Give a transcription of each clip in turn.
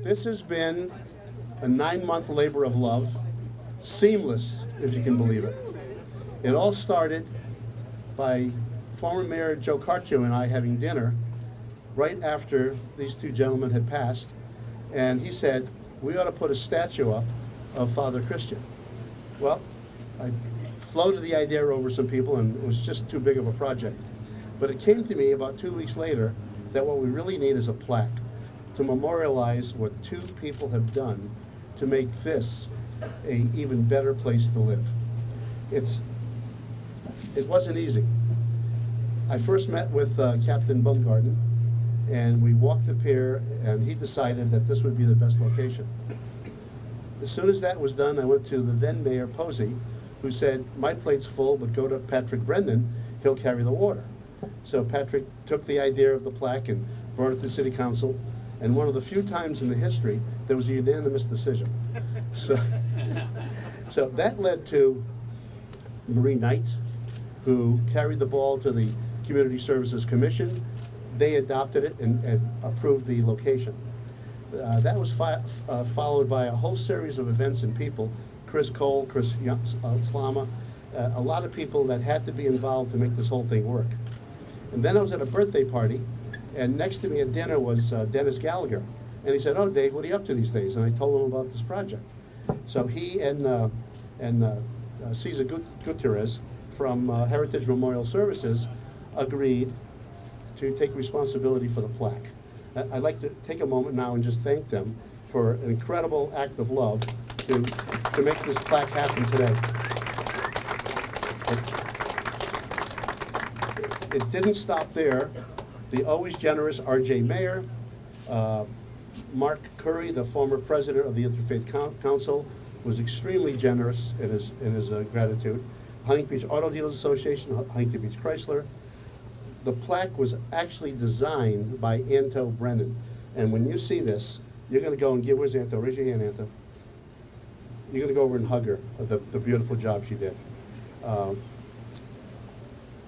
This has been a 9-month labor of love, seamless, if you can believe it. It all started by former Mayor Joe Carcio and I having dinner right after these two gentlemen had passed, and he said, we ought to put a statue up of Father Christian. Well, I floated the idea over some people, and it was just too big of a project. But it came to me about 2 weeks later that what we really need is a plaque to memorialize what two people have done to make this an even better place to live. It wasn't easy. I first met with Captain Bumgarden, and we walked the pier, and he decided that this would be the best location. As soon as that was done, I went to the then Mayor Posey, who said, my plate's full, but go to Patrick Brendan, he'll carry the water. So Patrick took the idea of the plaque and brought it to City Council, and one of the few times in the history there was a unanimous decision. So that led to Marie Knight, who carried the ball to the Community Services Commission. They adopted it and approved the location. That was followed by a whole series of events and people. Chris Cole, Chris Slama, a lot of people that had to be involved to make this whole thing work. And then I was at a birthday party, and next to me at dinner was Dennis Gallagher. And he said, oh, Dave, what are you up to these days? And I told him about this project. So he and Cesar Gutierrez from Heritage Memorial Services agreed to take responsibility for the plaque. I'd like to take a moment now and just thank them for an incredible act of love to make this plaque happen today. It didn't stop there. The always generous R.J. Mayer, Mark Curry, the former president of the Interfaith Council, was extremely generous in his gratitude. Huntington Beach Auto Dealers Association, Huntington Beach Chrysler. The plaque was actually designed by Anto Brennan. And when you see this, you're going to go and give, where's Anto? Raise your hand, Anto. You're going to go over and hug her, the beautiful job she did.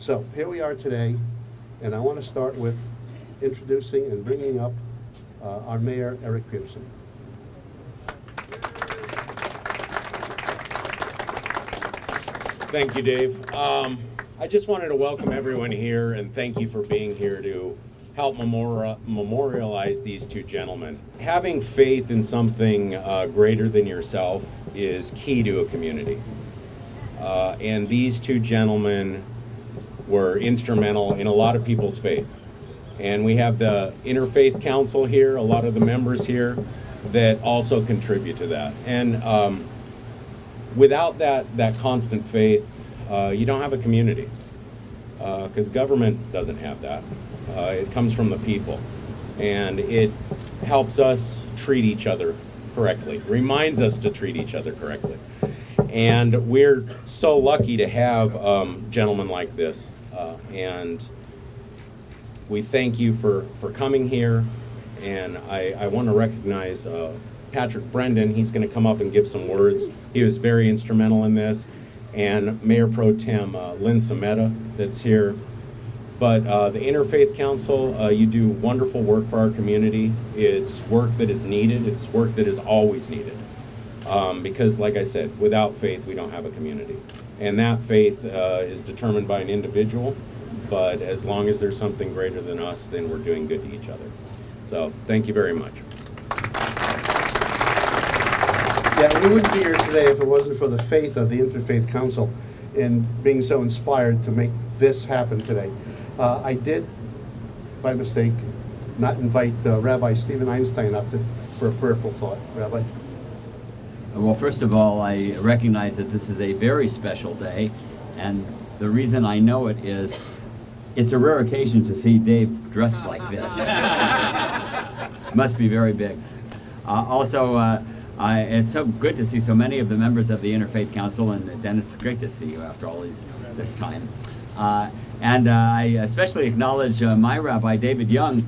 So here we are today, and I want to start with introducing and bringing up our Mayor, Eric Peterson. Thank you, Dave. I just wanted to welcome everyone here and thank you for being here to help memorialize these two gentlemen. Having faith in something greater than yourself is key to a community. And these two gentlemen were instrumental in a lot of people's faith. And we have the Interfaith Council here, a lot of the members here that also contribute to that. And without that constant faith, you don't have a community, because government doesn't have that. It comes from the people, and it helps us treat each other correctly, reminds us to treat each other correctly. And we're so lucky to have gentlemen like this, and we thank you for coming here. And I want to recognize Patrick Brendan. He's going to come up and give some words. He was very instrumental in this. And Mayor Pro Tem Lynn Sameta that's here. But the Interfaith Council, you do wonderful work for our community. It's work that is needed. It's work that is always needed. Because like I said, without faith, we don't have a community. And that faith is determined by an individual. But as long as there's something greater than us, then we're doing good to each other. So thank you very much. Yeah, we wouldn't be here today if it wasn't for the faith of the Interfaith Council in being so inspired to make this happen today. I did, by mistake, not invite Rabbi Stephen Einstein up for a prayerful thought. Rabbi? Well, first of all, I recognize that this is a very special day, and the reason I know it is it's a rare occasion to see Dave dressed like this. Must be very big. It's so good to see so many of the members of the Interfaith Council, and Dennis, it's great to see you after all this time. And I especially acknowledge my rabbi, David Young,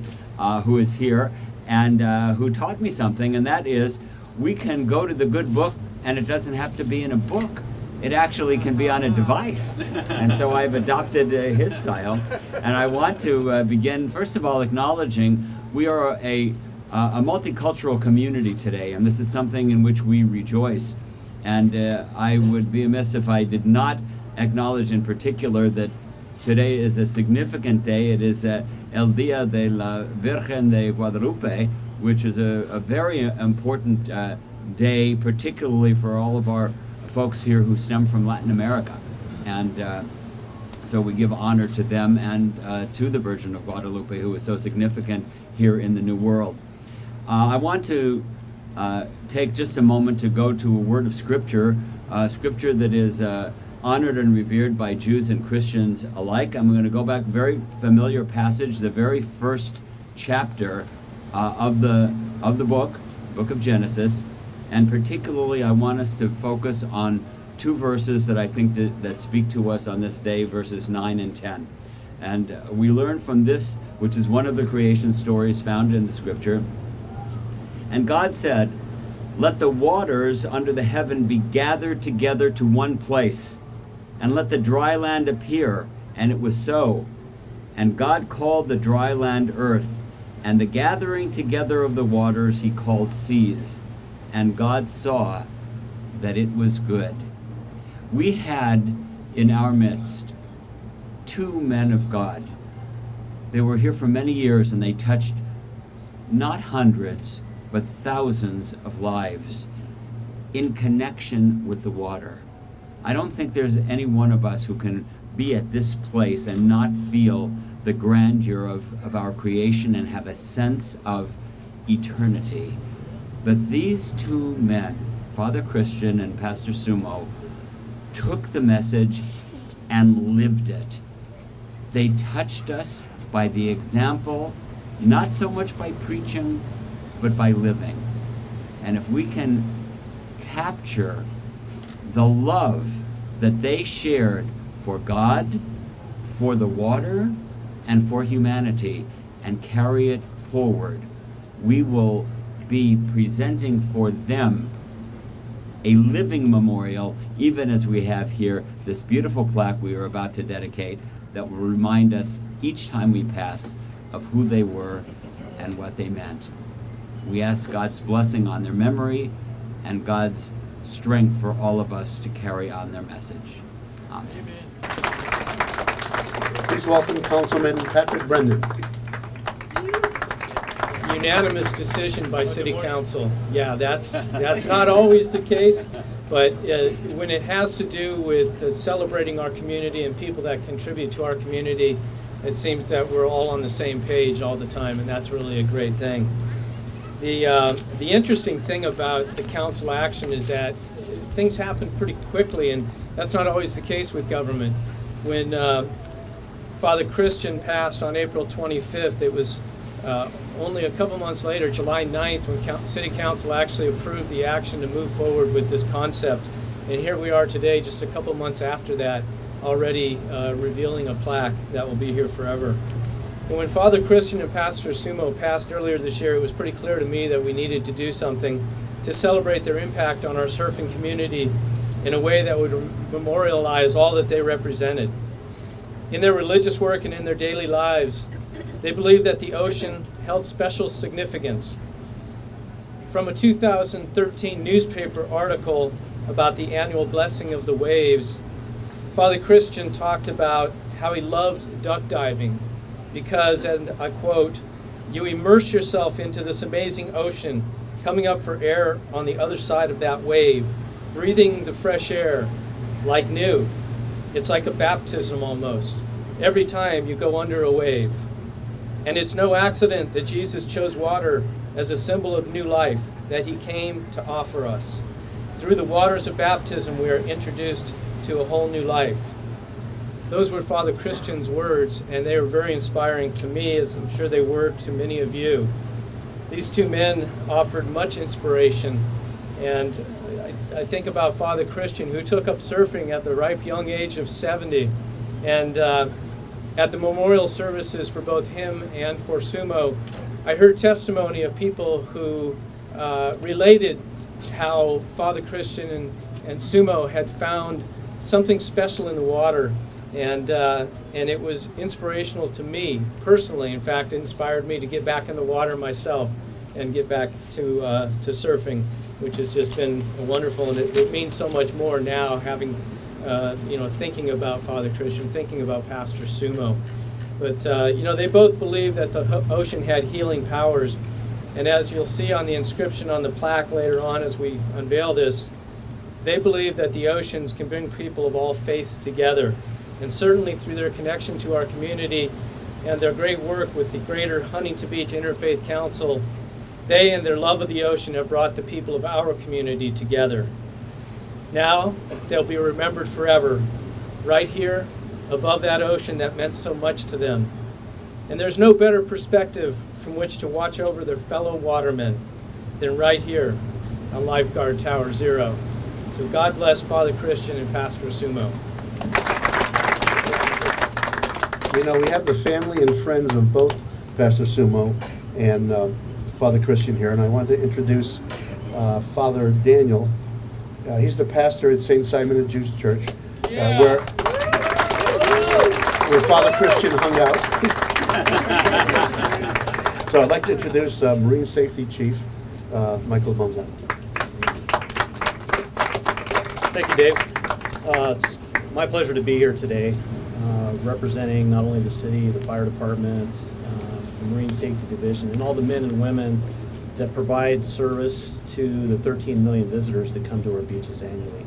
who is here, and who taught me something, and that is we can go to the good book, and it doesn't have to be in a book. It actually can be on a device. And so I've adopted his style. And I want to begin, first of all, acknowledging we are a a multicultural community today, and this is something in which we rejoice. And I would be amiss if I did not acknowledge in particular that today is a significant day. It is El Dia de la Virgen de Guadalupe, which is a very important day, particularly for all of our folks here who stem from Latin America. And so we give honor to them and to the Virgin of Guadalupe, who is so significant here in the New World. I want to take just a moment to go to a word of Scripture, Scripture that is honored and revered by Jews and Christians alike. I'm going to go back, very familiar passage, the very first chapter of the book of Genesis, and particularly I want us to focus on two verses that I think that speak to us on this day, verses 9 and 10. And we learn from this, which is one of the creation stories found in the Scripture. And God said, "Let the waters under the heaven be gathered together to one place, and let the dry land appear." And it was so. And God called the dry land earth, and the gathering together of the waters he called seas. And God saw that it was good. We had in our midst two men of God. They were here for many years, and they touched not hundreds, but thousands of lives in connection with the water. I don't think there's any one of us who can be at this place and not feel the grandeur of our creation and have a sense of eternity. But these two men, Father Christian and Pastor Sumo, took the message and lived it. They touched us by the example, not so much by preaching, but by living. And if we can capture the love that they shared for God, for the water, and for humanity, and carry it forward, we will be presenting for them a living memorial, even as we have here this beautiful plaque we are about to dedicate that will remind us each time we pass of who they were and what they meant. We ask God's blessing on their memory and God's strength for all of us to carry on their message. Amen. Please welcome Councilman Patrick Brendan. Unanimous decision by City Council. Yeah, that's not always the case, but when it has to do with celebrating our community and people that contribute to our community, it seems that we're all on the same page all the time, and that's really a great thing. The interesting thing about the council action is that things happen pretty quickly, and that's not always the case with government. When Father Christian passed on April 25th, it was only a couple months later, July 9th, when City Council actually approved the action to move forward with this concept. And here we are today, just a couple months after that, already revealing a plaque that will be here forever. And when Father Christian and Pastor Sumo passed earlier this year, it was pretty clear to me that we needed to do something to celebrate their impact on our surfing community in a way that would memorialize all that they represented. In their religious work and in their daily lives, they believed that the ocean held special significance. From a 2013 newspaper article about the annual blessing of the waves, Father Christian talked about how he loved duck diving because, and I quote, "You immerse yourself into this amazing ocean, coming up for air on the other side of that wave, breathing the fresh air like new. It's like a baptism almost, every time you go under a wave. And it's no accident that Jesus chose water as a symbol of new life that he came to offer us. Through the waters of baptism, we are introduced to a whole new life." Those were Father Christian's words, and they were very inspiring to me, as I'm sure they were to many of you. These two men offered much inspiration, and I think about Father Christian, who took up surfing at the ripe young age of 70, and at the memorial services for both him and for Sumo, I heard testimony of people who related how Father Christian and Sumo had found something special in the water, and it was inspirational to me personally. In fact, it inspired me to get back in the water myself and get back to surfing, which has just been wonderful, and it means so much more now having, thinking about Father Christian, thinking about Pastor Sumo. But, they both believe that the ocean had healing powers. And as you'll see on the inscription on the plaque later on as we unveil this, they believe that the oceans can bring people of all faiths together. And certainly through their connection to our community and their great work with the Greater Huntington Beach Interfaith Council, they and their love of the ocean have brought the people of our community together. Now, they'll be remembered forever, right here, above that ocean that meant so much to them. And there's no better perspective from which to watch over their fellow watermen than right here on Lifeguard Tower Zero. So God bless Father Christian and Pastor Sumo. We have the family and friends of both Pastor Sumo and Father Christian here, and I wanted to introduce Father Daniel. He's the pastor at St. Simon and Jude's Church, where Father Christian hung out. So I'd like to introduce Marine Safety Chief Michael Monza. Thank you, Dave. It's my pleasure to be here today, representing not only the city, the fire department, the Marine Safety Division, and all the men and women that provide service to the 13 million visitors that come to our beaches annually.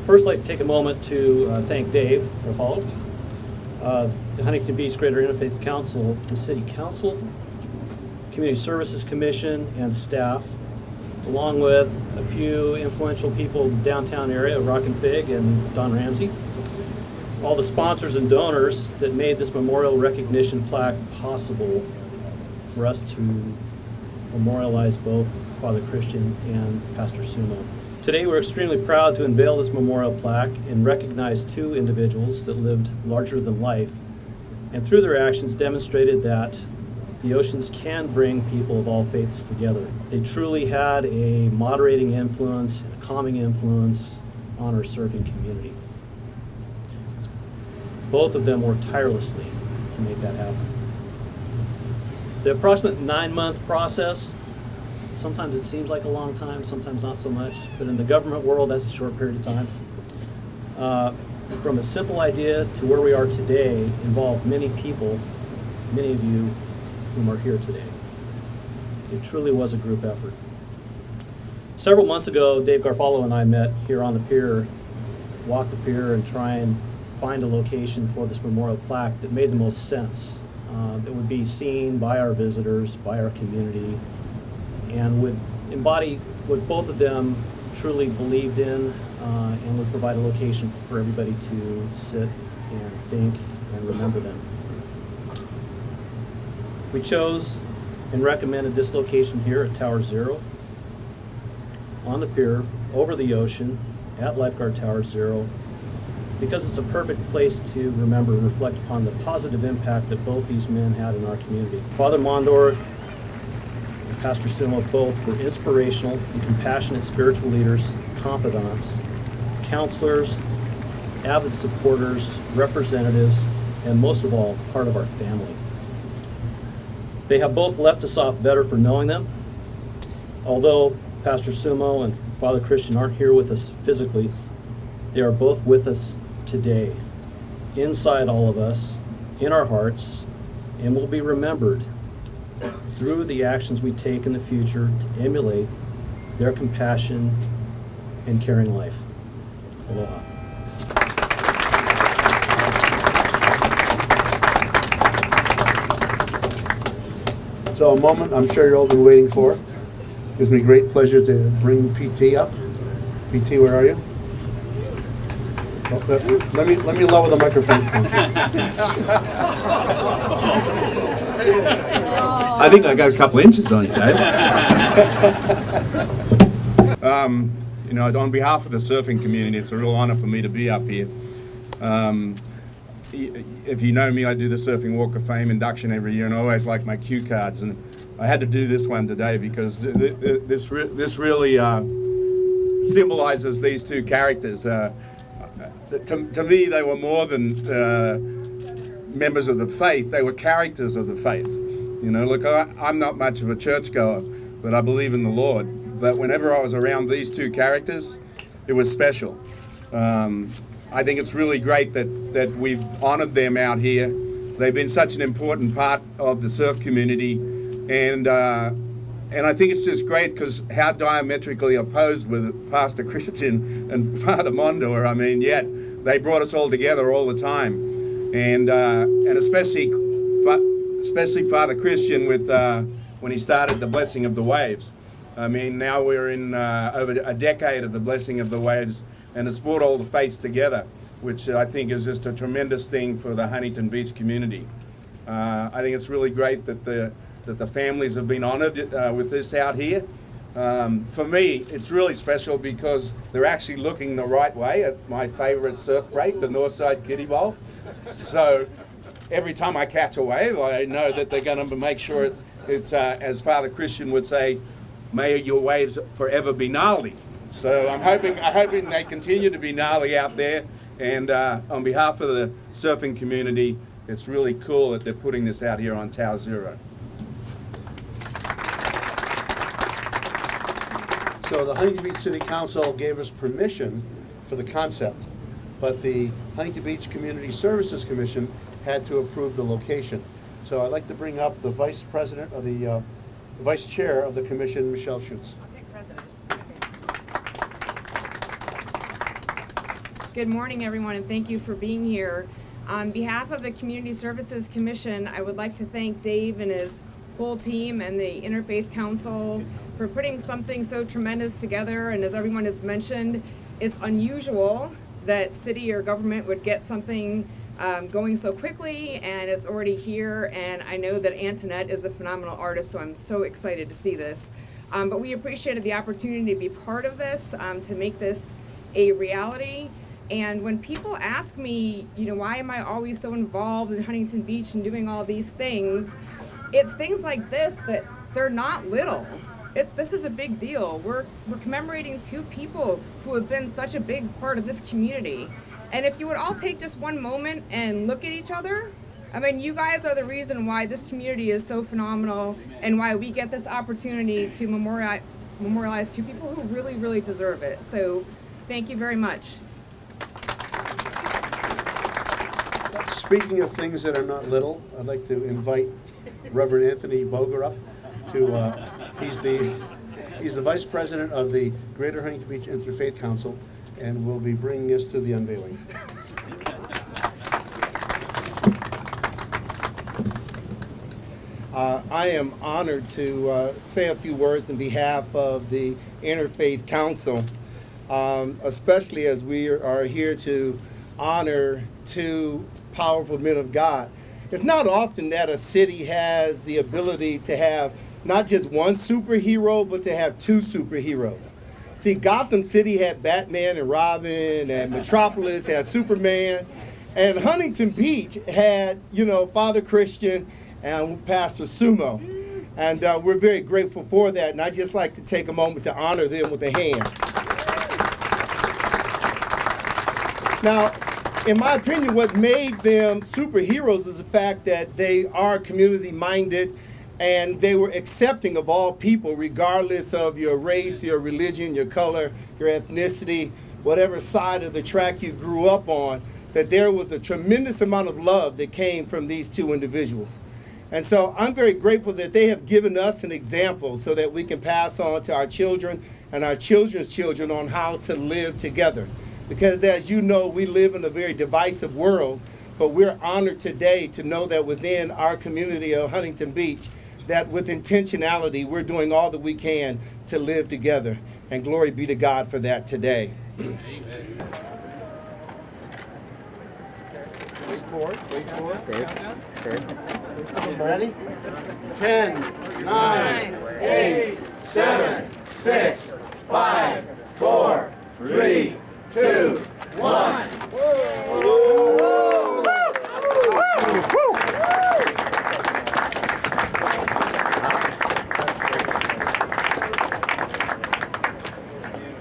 First, I'd like to take a moment to thank Dave Ruffalo, the Huntington Beach Greater Interfaith Council, the City Council, Community Services Commission, and staff, along with a few influential people in the downtown area, Rock and Fig and Don Ramsey, all the sponsors and donors that made this memorial recognition plaque possible for us to memorialize both Father Christian and Pastor Sumo. Today we're extremely proud to unveil this memorial plaque and recognize two individuals that lived larger than life and through their actions demonstrated that the oceans can bring people of all faiths together. They truly had a moderating influence, a calming influence on our surfing community. Both of them worked tirelessly to make that happen. The approximate 9-month process, sometimes it seems like a long time, sometimes not so much, but in the government world, that's a short period of time. From a simple idea to where we are today involved many people, many of you whom are here today. It truly was a group effort. Several months ago, Dave Garfalo and I met here on the pier, walked the pier and try and find a location for this memorial plaque that made the most sense, that would be seen by our visitors, by our community, and would embody what both of them truly believed in, and would provide a location for everybody to sit and think and remember them. We chose and recommended this location here at Tower Zero, on the pier, over the ocean, at Lifeguard Tower Zero, because it's a perfect place to remember and reflect upon the positive impact that both these men had in our community. Father Mondor and Pastor Sumo both were inspirational and compassionate spiritual leaders, confidants, counselors, avid supporters, representatives, and most of all, part of our family. They have both left us off better for knowing them. Although Pastor Sumo and Father Christian aren't here with us physically, they are both with us today, inside all of us, in our hearts, and will be remembered through the actions we take in the future to emulate their compassion and caring life. Aloha. So a moment I'm sure you've all been waiting for. Gives me great pleasure to bring PT up. PT, where are you? Oh, let me lower the microphone. I think I got a couple inches on you, Dave. On behalf of the surfing community, it's a real honor for me to be up here. If you know me, I do the Surfing Walk of Fame induction every year, and I always like my cue cards. And I had to do this one today because this really symbolizes these two characters. To me, they were more than members of the faith. They were characters of the faith. You know, look, I'm not much of a churchgoer, but I believe in the Lord. But whenever I was around these two characters, it was special. I think it's really great that we've honored them out here. They've been such an important part of the surf community, and I think it's just great because how diametrically opposed with Pastor Christian and Father Mondor. I mean, yet they brought us all together all the time, and especially Father Christian with when he started the Blessing of the Waves. I mean, now we're in over a decade of the Blessing of the Waves, and it's brought all the faiths together, which I think is just a tremendous thing for the Huntington Beach community. I think it's really great that the families have been honored with this out here. For me, it's really special because they're actually looking the right way at my favorite surf break, the Northside Kiddie Bowl. So every time I catch a wave, I know that they're going to make sure it's as Father Christian would say, may your waves forever be gnarly. So I'm hoping they continue to be gnarly out there. And on behalf of the surfing community, it's really cool that they're putting this out here on Tower Zero. So the Huntington Beach City Council gave us permission for the concept, but the Huntington Beach Community Services Commission had to approve the location. So I'd like to bring up the Vice President of the Vice Chair of the Commission, Michelle Schutz. I'll take President. Good morning, everyone, and thank you for being here. On behalf of the Community Services Commission, I would like to thank Dave and his whole team and the Interfaith Council for putting something so tremendous together. And as everyone has mentioned, it's unusual that city or government would get something going so quickly, and it's already here. And I know that Antoinette is a phenomenal artist, so I'm so excited to see this. But we appreciated the opportunity to be part of this, to make this a reality. And when people ask me, why am I always so involved in Huntington Beach and doing all these things, it's things like this that they're not little. This is a big deal. We're commemorating two people who have been such a big part of this community. And if you would all take just one moment and look at each other, I mean, you guys are the reason why this community is so phenomenal and why we get this opportunity to memorialize two people who really, really deserve it. So thank you very much. Speaking of things that are not little, I'd like to invite Reverend Anthony Boger up to, he's the Vice President of the Greater Huntington Beach Interfaith Council, and will be bringing us to the unveiling. I am honored to say a few words on behalf of the Interfaith Council, especially as we are here to honor two powerful men of God. It's not often that a city has the ability to have not just one superhero, but to have two superheroes. See, Gotham City had Batman and Robin, and Metropolis had Superman, and Huntington Beach had, Father Christian and Pastor Sumo. And we're very grateful for that, and I'd just like to take a moment to honor them with a hand. Now, in my opinion, what made them superheroes is the fact that they are community-minded and they were accepting of all people, regardless of your race, your religion, your color, your ethnicity, whatever side of the track you grew up on, that there was a tremendous amount of love that came from these two individuals. And so I'm very grateful that they have given us an example so that we can pass on to our children and our children's children on how to live together. Because as you know, we live in a very divisive world, but we're honored today to know that within our community of Huntington Beach, that with intentionality, we're doing all that we can to live together. And glory be to God for that today. Amen. Wait for it. Ready? 10, 9, 8, 7, 6, 5, 4, 3, 2, 1.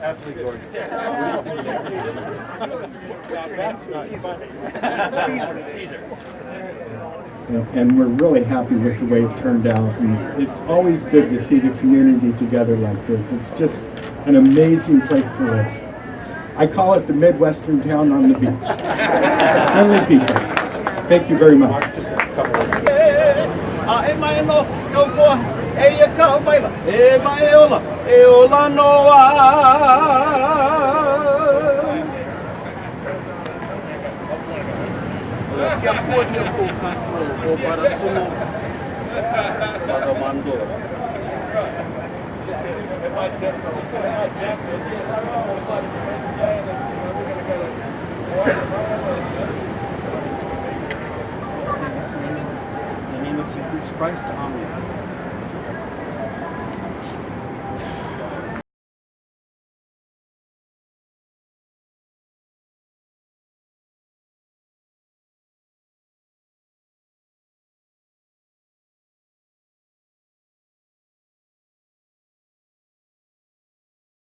Absolutely gorgeous. Caesar. and we're really happy with the way it turned out. And it's always good to see the community together like this. It's just an amazing place to live. I call it the Midwestern town on the beach. Friendly people. Thank you very much. In the name of Jesus Christ, amen.